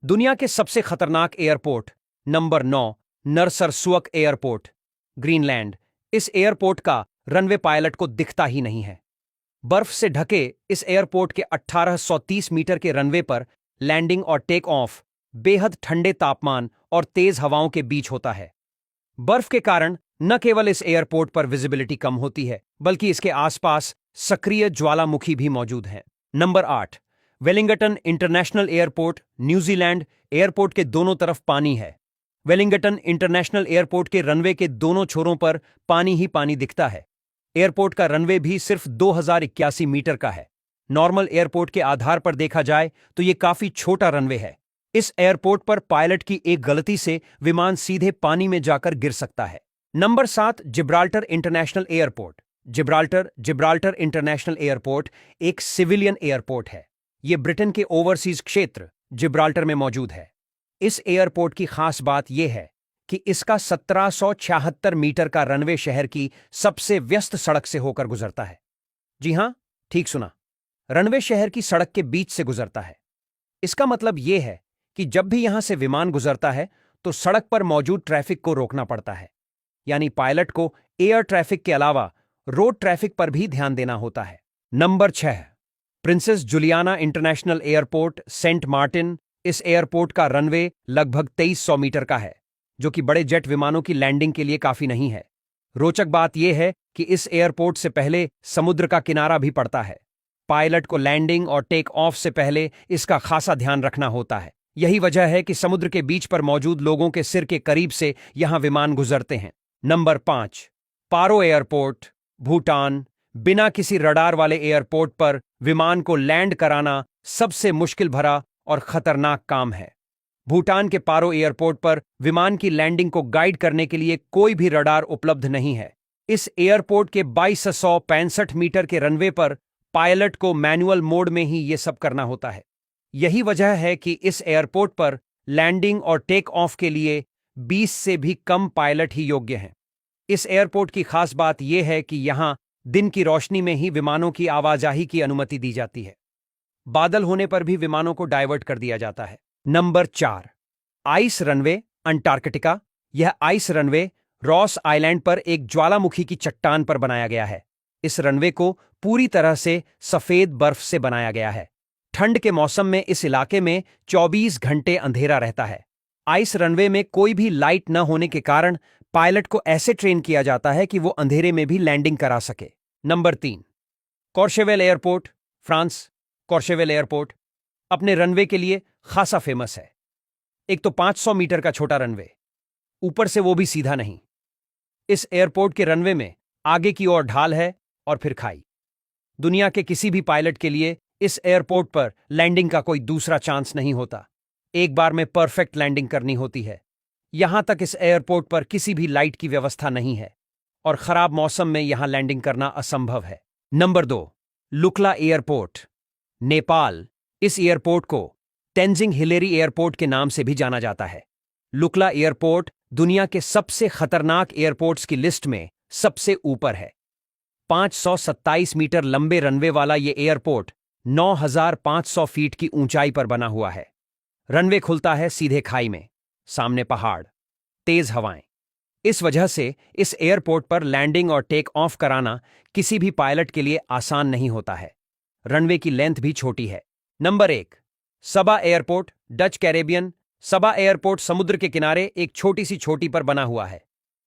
दुनिया के सबसे खतरनाक एयरपोर्ट नंबर 9, नरसरसुअक एयरपोर्ट, ग्रीनलैंड। इस एयरपोर्ट का रनवे पायलट को दिखता ही नहीं है। बर्फ से ढके इस एयरपोर्ट के 1830 मीटर के रनवे पर लैंडिंग और टेक ऑफ बेहद ठंडे तापमान और तेज हवाओं के बीच होता है। बर्फ के कारण न केवल इस एयरपोर्ट पर विजिबिलिटी कम होती है, बल्कि इसके आसपास सक्रिय ज्वालामुखी भी मौजूद हैं। Number 8, Wellington international airport, New Zealand. Airport के दोनों तरफ पानी है। वेलिंगटन इंटरनेशनल एयरपोर्ट के रनवे के दोनों छोरों पर पानी ही पानी दिखता है। एयरपोर्ट का रनवे भी सिर्फ 2081 मीटर का है। नॉर्मल एयरपोर्ट के आधार पर देखा जाए तो यह काफी छोटा रनवे है। इस एयरपोर्ट पर पायलट की एक गलती से विमान सीधे पानी में जाकर गिर सकता है। Number 7, Gibraltar international airport. Gibraltar international airport एक सिविलियन एयरपोर्ट है। यह ब्रिटेन के ओवरसीज क्षेत्र जिब्राल्टर में मौजूद है। इस एयरपोर्ट की खास बात यह है कि इसका 1776 मीटर का रनवे शहर की सबसे व्यस्त सड़क से होकर गुजरता है। जी हां, ठीक सुना, रनवे शहर की सड़क के बीच से गुजरता है। इसका मतलब यह है कि जब भी यहां से विमान गुजरता है तो सड़क पर मौजूद ट्रैफिक को रोकना पड़ता है। यानी पायलट को एयर ट्रैफिक के अलावा रोड ट्रैफिक पर भी ध्यान देना होता है। Number 6, Princess Juliana International Airport, Saint Martin. इस एयरपोर्ट का रनवे लगभग 2300 मीटर का है, जो कि बड़े जेट विमानों की लैंडिंग के लिए काफी नहीं है। रोचक बात यह है कि इस एयरपोर्ट से पहले समुद्र का किनारा भी पड़ता है। पायलट को लैंडिंग और टेक ऑफ से पहले इसका खासा ध्यान रखना होता है। यही वजह है कि समुद्र के बीच पर मौजूद लोगों के सिर के करीब से यहां विमान गुजरते हैं। नंबर 5, पारो एयरपोर्ट, भूटान। बिना किसी रडार वाले एयरपोर्ट पर विमान को लैंड कराना सबसे मुश्किल भरा और खतरनाक काम है। भूटान के पारो एयरपोर्ट पर विमान की लैंडिंग को गाइड करने के लिए कोई भी रडार उपलब्ध नहीं है। इस एयरपोर्ट के 2265 मीटर के रनवे पर पायलट को मैनुअल मोड में ही यह सब करना होता है। यही वजह है कि इस एयरपोर्ट पर लैंडिंग और टेक ऑफ के लिए 20 से भी कम पायलट ही योग्य हैं। इस एयरपोर्ट की खास बात यह है कि यहां दिन की रोशनी में ही विमानों की आवाजाही की अनुमति दी जाती है। बादल होने पर भी विमानों को डायवर्ट कर दिया जाता है। Number 4, ice runway, Antarctica. यह आइस रनवे रॉस आइलैंड पर एक ज्वालामुखी की चट्टान पर बनाया गया है। इस रनवे को पूरी तरह से सफेद बर्फ से बनाया गया है। ठंड के मौसम में इस इलाके में 24 घंटे अंधेरा रहता है। आइस रनवे में कोई भी लाइट न होने के कारण पायलट को ऐसे ट्रेन किया जाता है कि वो अंधेरे में भी लैंडिंग करा सके। Number 3, Courchevel airport, France. Courchevel airport अपने रनवे के लिए खासा फेमस है। एक तो 500 मीटर का छोटा रनवे, ऊपर से वो भी सीधा नहीं। इस एयरपोर्ट के रनवे में आगे की ओर ढाल है और फिर खाई। दुनिया के किसी भी पायलट के लिए इस एयरपोर्ट पर लैंडिंग का कोई दूसरा चांस नहीं होता। एक बार में परफेक्ट लैंडिंग करनी होती है। यहां तक इस एयरपोर्ट पर किसी भी लाइट की व्यवस्था नहीं है और खराब मौसम में यहां लैंडिंग करना असंभव है। Number 2, Lukla airport, Nepal. इस एयरपोर्ट को तेंजिंग हिलेरी एयरपोर्ट के नाम से भी जाना जाता है। लुक्ला एयरपोर्ट दुनिया के सबसे खतरनाक एयरपोर्ट्स की लिस्ट में सबसे ऊपर है। 527 मीटर लंबे रनवे वाला यह एयरपोर्ट 9500 फीट की ऊंचाई पर बना हुआ है। रनवे खुलता है सीधे खाई में, सामने पहाड़, तेज हवाएं। इस वजह से इस एयरपोर्ट पर लैंडिंग और टेक ऑफ कराना किसी भी पायलट के लिए आसान नहीं होता है। रनवे की लेंथ भी छोटी है। नंबर 1, सबा एयरपोर्ट, डच कैरेबियन। सबा एयरपोर्ट समुद्र के किनारे एक छोटी सी छोटी पर बना हुआ है।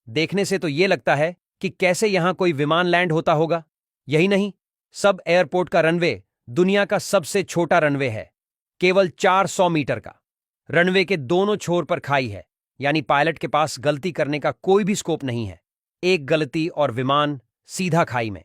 देखने से तो यह लगता है कि कैसे यहां कोई विमान लैंड होता होगा। यही नहीं, सब एयरपोर्ट का रनवे दुनिया का सबसे छोटा रनवे है, केवल 400 मीटर का। रनवे के दोनों छोर पर खाई है, यानी पायलट के पास गलती करने का कोई भी स्कोप नहीं है। एक गलती और विमान सीधा खाई में।